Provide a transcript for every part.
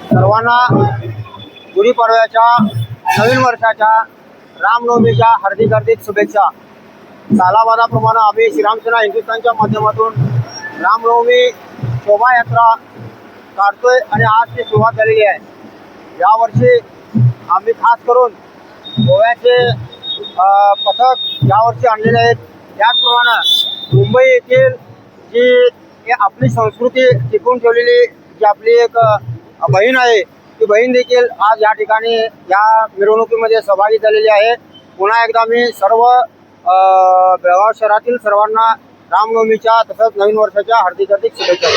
सर्वांना गुढीपाडव्याच्या नवीन वर्षाच्या रामनवमीच्या हार्दिक हार्दिक शुभेच्छा। सालाबादाप्रमाणे आम्ही श्रीरामसेना हिंदुस्थानच्या माध्यमातून रामनवमी शोभायात्रा काढतोय आणि आज ती सुरुवात झालेली आहे। यावर्षी आम्ही खास करून गोव्याचे पथक यावर्षी आणलेले आहेत। त्याचप्रमाणे मुंबई येथील जी आपली संस्कृती टिकवून ठेवलेली जी आपली एक बहीण आहे ती बहीण देखील आज या ठिकाणी या मिरवणुकीमध्ये सहभागी झालेली आहे। पुन्हा एकदा मी सर्व बेळगाव शहरातील सर्वांना रामनवमीच्या तसंच नवीन वर्षाच्या हार्दिक हार्दिक शुभेच्छा।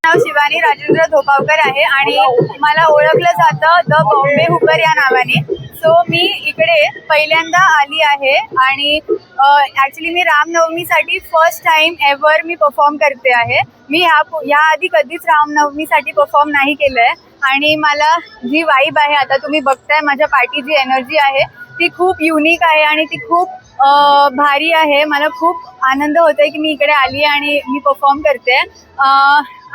नाव शिवानी राजेंद्र धोपावकर आहे आणि मला ओळखलं जातं द बॉम्बे हुकर या नावाने। सो मी इकडे पहिल्यांदा आली आहे आणि ॲक्च्युली मी रामनवमीसाठी फर्स्ट टाइम एव्हर मी परफॉर्म करते आहे। मी ह्या आधी कधीच रामनवमीसाठी परफॉर्म नाही केलं आहे आणि मला जी वाईब आहे आता तुम्ही बघताय माझ्या पाठी जी एनर्जी आहे ती खूप युनिक आहे आणि ती खूप भारी आहे। मला खूप आनंद होतोय की मी इकडे आली आणि मी परफॉर्म करते।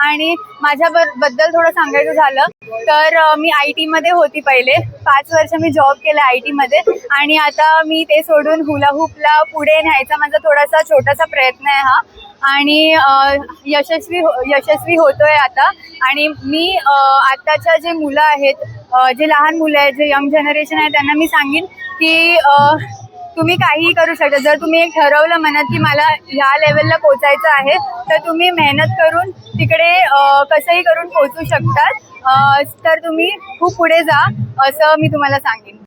आणि माझ्याबद्दल थोडं सांगायचं झालं तर मी IT मध्ये होती पहिले 5 वर्ष मी जॉब केला IT मध्ये आणि आता मी ते सोडून हुला हूपला पुढे न्यायचा माझा थोडासा छोटासा प्रयत्न आहे हा आणि यशस्वी होतोय आता। आणि मी आताच्या जे मुलं आहेत जे लहान मुलं आहेत जे यंग जनरेशन आहे त्यांना मी सांगेन की तुम्ही काहीही करू शकता। जर तुम्ही एक ठरवलं मनात की मला ह्या लेवलला पोचायचं आहे तर तुम्ही मेहनत करून तिकडे कसंही करून पोचू शकतात। तर तुम्ही खूप पुढे जा असं मी तुम्हाला सांगेन।